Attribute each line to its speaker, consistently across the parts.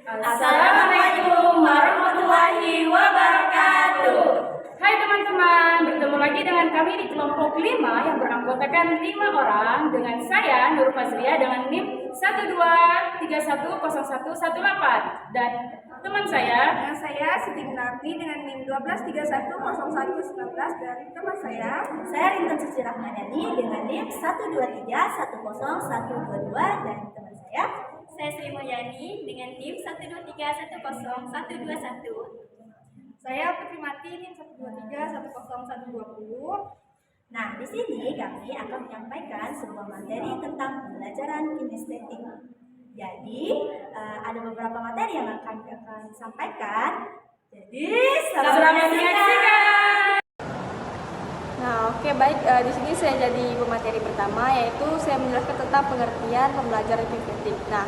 Speaker 1: Assalamualaikum warahmatullahi wabarakatuh.
Speaker 2: Hai teman-teman, bertemu lagi dengan kami di kelompok 5 yang beranggotakan 5 orang dengan saya Nur Fazlia dengan NIM 1231018 dan teman saya
Speaker 1: Dengan saya Siti Gunarti dengan NIM 12310119 dan teman saya
Speaker 3: Rintan Suci Rahmadani dengan NIM 123101122 dan teman saya
Speaker 4: Sri Mulyani dengan NIM 123101121.
Speaker 1: Saya Putri Mati NIM 123101120.
Speaker 3: Nah, di sini kami akan menyampaikan sebuah materi tentang pembelajaran kinestetik. Jadi, ada beberapa materi yang akan kami sampaikan. Jadi,
Speaker 2: selamat menyaksikan.
Speaker 5: Nah, oke, baik. Di sini saya jadi pemateri pertama, yaitu saya menjelaskan tentang pengertian pembelajaran kinestetik. Nah,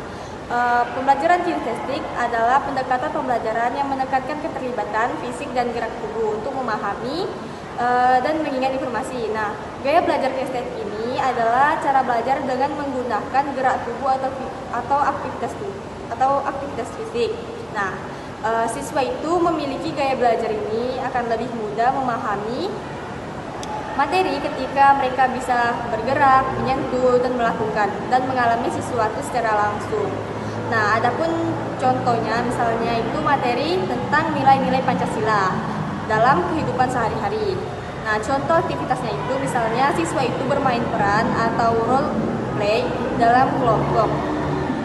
Speaker 5: pembelajaran kinestetik adalah pendekatan pembelajaran yang menekankan keterlibatan fisik dan gerak tubuh untuk memahami dan mengingat informasi. Nah, gaya belajar kinestetik ini adalah cara belajar dengan menggunakan gerak tubuh atau aktivitas fisik. Nah, siswa itu memiliki gaya belajar ini akan lebih mudah memahami materi ketika mereka bisa bergerak, menyentuh, dan melakukan dan mengalami sesuatu secara langsung. Nah, adapun contohnya misalnya itu materi tentang nilai-nilai Pancasila dalam kehidupan sehari-hari. Nah, contoh aktivitasnya itu misalnya siswa itu bermain peran atau role play dalam kelompok.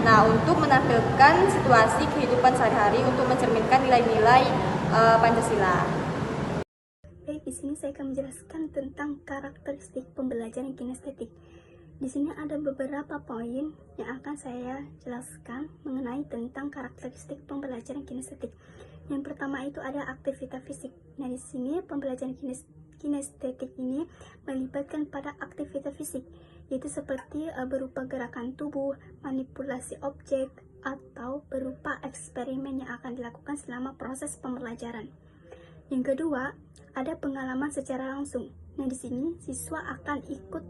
Speaker 5: Nah, untuk menampilkan situasi kehidupan sehari-hari untuk mencerminkan nilai-nilai Pancasila.
Speaker 6: Baik, di sini saya akan menjelaskan tentang karakteristik pembelajaran kinestetik. Di sini ada beberapa poin yang akan saya jelaskan mengenai tentang karakteristik pembelajaran kinestetik. Yang pertama itu ada aktivitas fisik. Nah, di sini pembelajaran kinestetik ini melibatkan pada aktivitas fisik, yaitu seperti berupa gerakan tubuh, manipulasi objek, atau berupa eksperimen yang akan dilakukan selama proses pembelajaran. Yang kedua, ada pengalaman secara langsung. Nah, di sini siswa akan ikut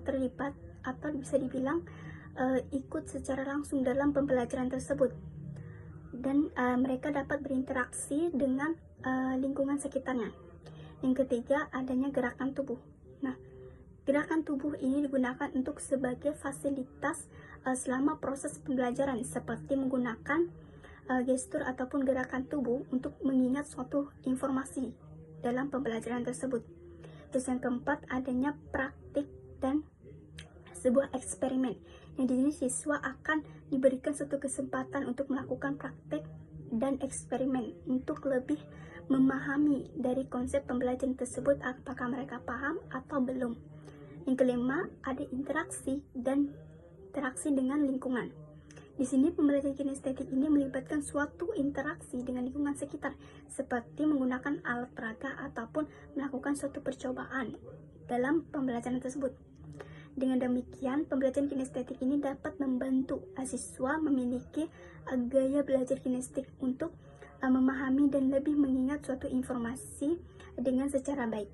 Speaker 6: terlibat atau bisa dibilang ikut secara langsung dalam pembelajaran tersebut. Dan mereka dapat berinteraksi dengan lingkungan sekitarnya. Yang ketiga, adanya gerakan tubuh. Nah, gerakan tubuh ini digunakan untuk sebagai fasilitas selama proses pembelajaran, seperti menggunakan gestur ataupun gerakan tubuh untuk mengingat suatu informasi dalam pembelajaran tersebut. Terus yang keempat, adanya praktik dan sebuah eksperimen. Yang di sini siswa akan diberikan suatu kesempatan untuk melakukan praktik dan eksperimen untuk lebih memahami dari konsep pembelajaran tersebut, apakah mereka paham atau belum. Yang kelima, ada interaksi dengan lingkungan. Di sini pembelajaran kinestetik ini melibatkan suatu interaksi dengan lingkungan sekitar, seperti menggunakan alat peraga ataupun melakukan suatu percobaan dalam pembelajaran tersebut. Dengan demikian, pembelajaran kinestetik ini dapat membantu siswa memiliki gaya belajar kinestetik untuk memahami dan lebih mengingat suatu informasi dengan secara baik.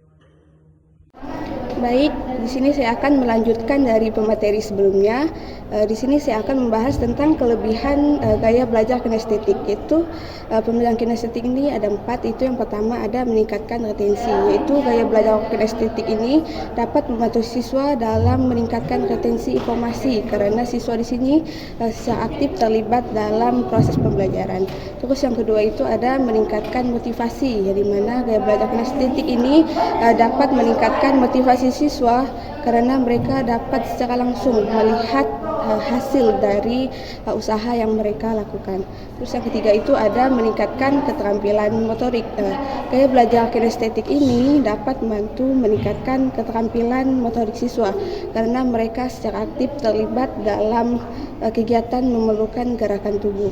Speaker 7: Baik, di sini saya akan melanjutkan dari pemateri sebelumnya. Di sini saya akan membahas tentang kelebihan gaya belajar kinestetik. Yaitu pembelajaran kinestetik ini ada 4. Itu yang pertama ada meningkatkan retensi. Yaitu gaya belajar kinestetik ini dapat membantu siswa dalam meningkatkan retensi informasi karena siswa di sini secara aktif terlibat dalam proses pembelajaran. Terus yang kedua itu ada meningkatkan motivasi, yang dimana gaya belajar kinestetik ini dapat meningkatkan motivasi siswa karena mereka dapat secara langsung melihat hasil dari usaha yang mereka lakukan. Terus yang ketiga itu ada meningkatkan keterampilan motorik. Gaya belajar kinestetik ini dapat membantu meningkatkan keterampilan motorik siswa karena mereka secara aktif terlibat dalam kegiatan memerlukan gerakan tubuh.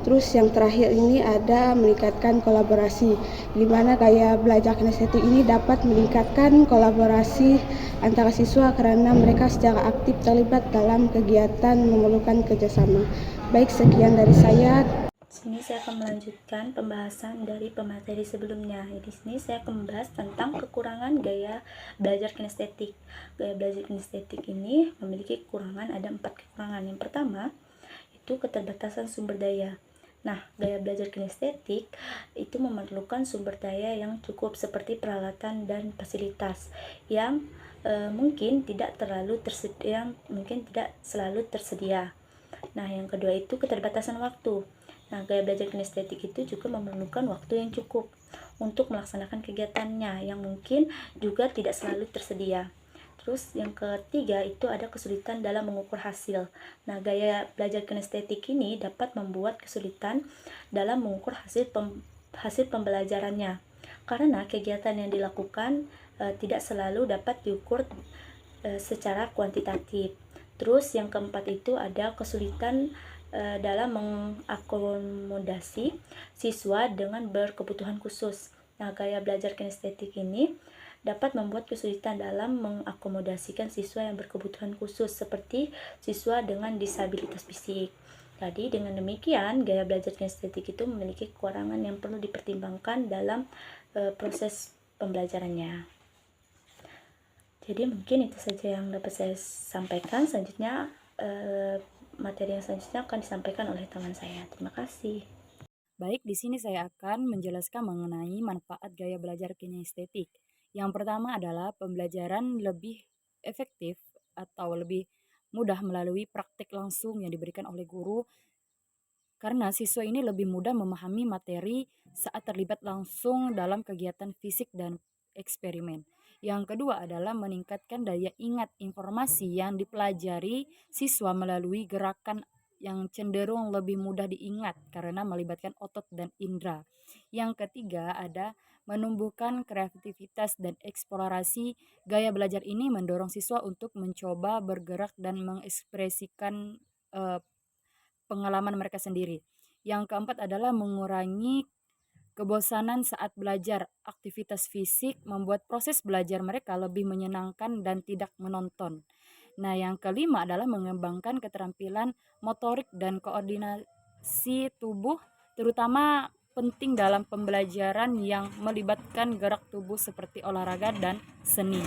Speaker 7: Terus yang terakhir ini ada meningkatkan kolaborasi, di mana gaya belajar kinestetik ini dapat meningkatkan kolaborasi antara siswa karena mereka secara aktif terlibat dalam kegiatan memerlukan kerjasama. Baik, sekian dari saya.
Speaker 8: Sini saya akan melanjutkan pembahasan dari pemateri sebelumnya. Di sini saya akan membahas tentang kekurangan gaya belajar kinestetik. Gaya belajar kinestetik ini memiliki kekurangan, ada 4 kekurangan. Yang pertama itu keterbatasan sumber daya. Nah, gaya belajar kinestetik itu memerlukan sumber daya yang cukup seperti peralatan dan fasilitas yang mungkin tidak selalu tersedia. Nah, yang kedua itu keterbatasan waktu. Nah, gaya belajar kinestetik itu juga memerlukan waktu yang cukup untuk melaksanakan kegiatannya yang mungkin juga tidak selalu tersedia. Terus yang ketiga itu ada kesulitan dalam mengukur hasil. Nah, gaya belajar kinestetik ini dapat membuat kesulitan dalam mengukur hasil pembelajarannya. Karena kegiatan yang dilakukan tidak selalu dapat diukur secara kuantitatif. Terus yang keempat itu ada kesulitan dalam mengakomodasi siswa dengan berkebutuhan khusus. Nah, gaya belajar kinestetik ini dapat membuat kesulitan dalam mengakomodasikan siswa yang berkebutuhan khusus seperti siswa dengan disabilitas fisik. Jadi dengan demikian gaya belajar kinestetik itu memiliki kekurangan yang perlu dipertimbangkan dalam proses pembelajarannya. Jadi mungkin itu saja yang dapat saya sampaikan. Selanjutnya materi yang selanjutnya akan disampaikan oleh teman saya. Terima kasih.
Speaker 2: Baik, di sini saya akan menjelaskan mengenai manfaat gaya belajar kinestetik. Yang pertama adalah pembelajaran lebih efektif atau lebih mudah melalui praktik langsung yang diberikan oleh guru, karena siswa ini lebih mudah memahami materi saat terlibat langsung dalam kegiatan fisik dan eksperimen. Yang kedua adalah meningkatkan daya ingat informasi yang dipelajari siswa melalui gerakan yang cenderung lebih mudah diingat karena melibatkan otot dan indera. Yang ketiga ada menumbuhkan kreativitas dan eksplorasi. Gaya belajar ini mendorong siswa untuk mencoba bergerak dan mengekspresikan pengalaman mereka sendiri. Yang keempat adalah mengurangi kebosanan saat belajar. Aktivitas fisik membuat proses belajar mereka lebih menyenangkan dan tidak menonton. Nah, yang kelima adalah mengembangkan keterampilan motorik dan koordinasi tubuh, terutama penting dalam pembelajaran yang melibatkan gerak tubuh seperti olahraga dan seni.